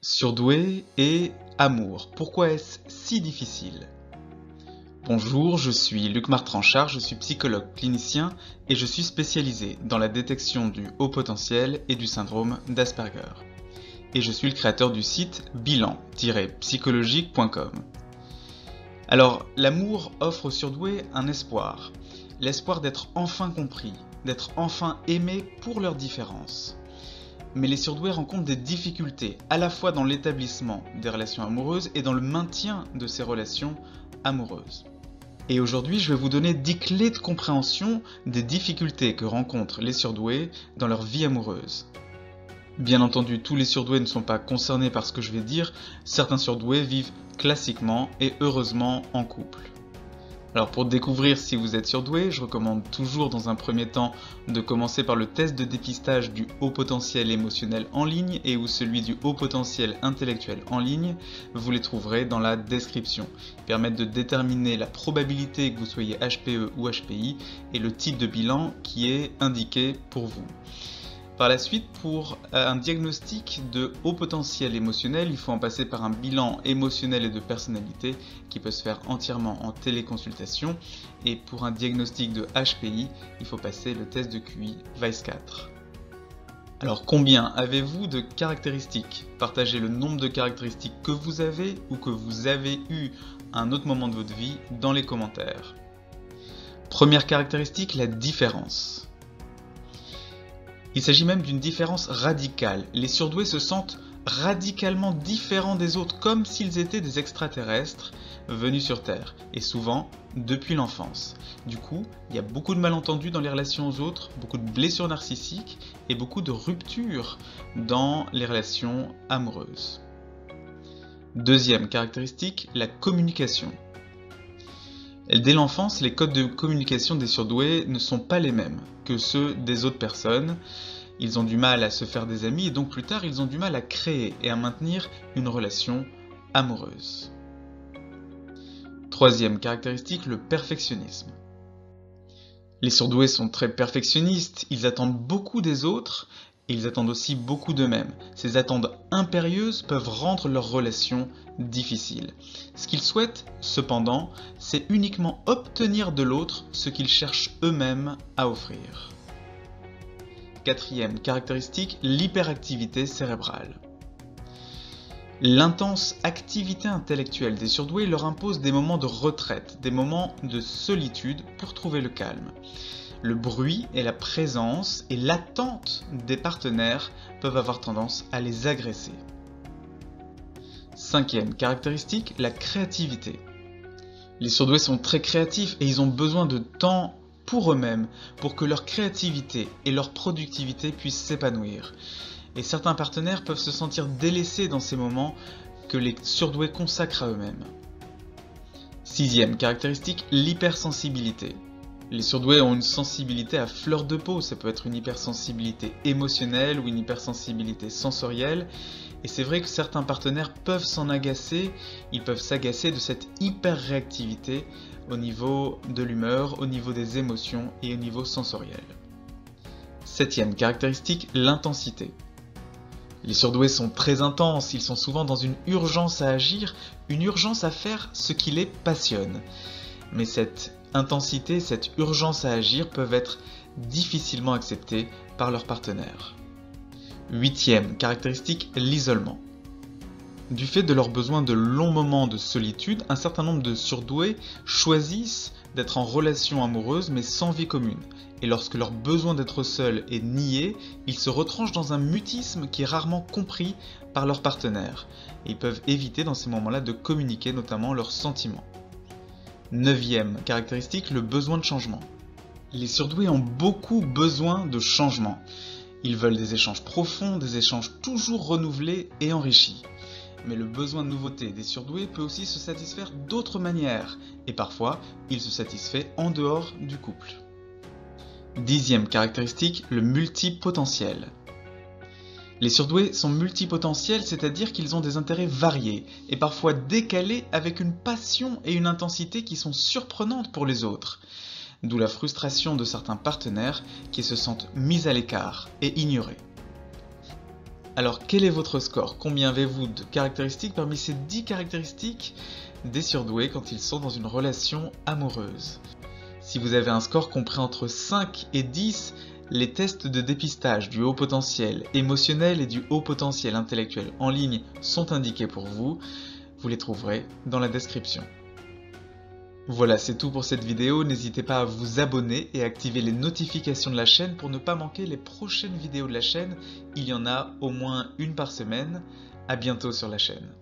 Surdoué et amour. Pourquoi est-ce si difficile? Bonjour, je suis Luc Martranchard, je suis psychologue clinicien et je suis spécialisé dans la détection du haut potentiel et du syndrome d'Asperger. Et je suis le créateur du site bilan-psychologique.com. Alors, l'amour offre aux surdoués un espoir. L'espoir d'être enfin compris, d'être enfin aimés pour leurs différences. Mais les surdoués rencontrent des difficultés, à la fois dans l'établissement des relations amoureuses et dans le maintien de ces relations amoureuses. Et aujourd'hui, je vais vous donner 10 clés de compréhension des difficultés que rencontrent les surdoués dans leur vie amoureuse. Bien entendu, tous les surdoués ne sont pas concernés par ce que je vais dire, certains surdoués vivent classiquement et heureusement en couple. Alors pour découvrir si vous êtes surdoué, je recommande toujours dans un premier temps de commencer par le test de dépistage du haut potentiel émotionnel en ligne et ou celui du haut potentiel intellectuel en ligne. Vous les trouverez dans la description. Ils permettent de déterminer la probabilité que vous soyez HPE ou HPI et le type de bilan qui est indiqué pour vous. Par la suite, pour un diagnostic de haut potentiel émotionnel, il faut en passer par un bilan émotionnel et de personnalité qui peut se faire entièrement en téléconsultation. Et pour un diagnostic de HPI, il faut passer le test de QI VICE-4. Alors combien avez-vous de caractéristiques? Partagez le nombre de caractéristiques que vous avez ou que vous avez eu à un autre moment de votre vie dans les commentaires. Première caractéristique, la différence. Il s'agit même d'une différence radicale. Les surdoués se sentent radicalement différents des autres, comme s'ils étaient des extraterrestres venus sur Terre, et souvent depuis l'enfance. Du coup, il y a beaucoup de malentendus dans les relations aux autres, beaucoup de blessures narcissiques et beaucoup de ruptures dans les relations amoureuses. Deuxième caractéristique, la communication. Dès l'enfance, les codes de communication des surdoués ne sont pas les mêmes que ceux des autres personnes. Ils ont du mal à se faire des amis et donc plus tard, ils ont du mal à créer et à maintenir une relation amoureuse. Troisième caractéristique, le perfectionnisme. Les surdoués sont très perfectionnistes, ils attendent beaucoup des autres et ils attendent aussi beaucoup d'eux-mêmes. Ces attentes impérieuses peuvent rendre leur relation difficile. Ce qu'ils souhaitent, cependant, c'est uniquement obtenir de l'autre ce qu'ils cherchent eux-mêmes à offrir. Quatrième caractéristique, l'hyperactivité cérébrale. L'intense activité intellectuelle des surdoués leur impose des moments de retraite, des moments de solitude pour trouver le calme. Le bruit et la présence et l'attente des partenaires peuvent avoir tendance à les agresser. Cinquième caractéristique, la créativité. Les surdoués sont très créatifs et ils ont besoin de temps pour eux-mêmes, pour que leur créativité et leur productivité puissent s'épanouir. Et certains partenaires peuvent se sentir délaissés dans ces moments que les surdoués consacrent à eux-mêmes. Sixième caractéristique, l'hypersensibilité. Les surdoués ont une sensibilité à fleur de peau, ça peut être une hypersensibilité émotionnelle ou une hypersensibilité sensorielle. Et c'est vrai que certains partenaires peuvent s'en agacer, ils peuvent s'agacer de cette hyper-réactivité au niveau de l'humeur, au niveau des émotions et au niveau sensoriel. Septième caractéristique, l'intensité. Les surdoués sont très intenses, ils sont souvent dans une urgence à agir, une urgence à faire ce qui les passionne. Mais cette intensité, cette urgence à agir peuvent être difficilement acceptées par leur partenaire. Huitième caractéristique, l'isolement. Du fait de leur besoin de longs moments de solitude, un certain nombre de surdoués choisissent d'être en relation amoureuse mais sans vie commune. Et lorsque leur besoin d'être seul est nié, ils se retranchent dans un mutisme qui est rarement compris par leur partenaire. Et ils peuvent éviter dans ces moments-là de communiquer notamment leurs sentiments. Neuvième caractéristique, le besoin de changement. Les surdoués ont beaucoup besoin de changement. Ils veulent des échanges profonds, des échanges toujours renouvelés et enrichis. Mais le besoin de nouveauté des surdoués peut aussi se satisfaire d'autres manières, et parfois, il se satisfait en dehors du couple. Dixième caractéristique, le multipotentiel. Les surdoués sont multipotentiels, c'est-à-dire qu'ils ont des intérêts variés, et parfois décalés avec une passion et une intensité qui sont surprenantes pour les autres. D'où la frustration de certains partenaires qui se sentent mis à l'écart et ignorés. Alors quel est votre score? Combien avez-vous de caractéristiques parmi ces 10 caractéristiques des surdoués quand ils sont dans une relation amoureuse? Si vous avez un score compris entre 5 et 10, les tests de dépistage du haut potentiel émotionnel et du haut potentiel intellectuel en ligne sont indiqués pour vous. Vous les trouverez dans la description. Voilà, c'est tout pour cette vidéo. N'hésitez pas à vous abonner et à activer les notifications de la chaîne pour ne pas manquer les prochaines vidéos de la chaîne. Il y en a au moins une par semaine. À bientôt sur la chaîne.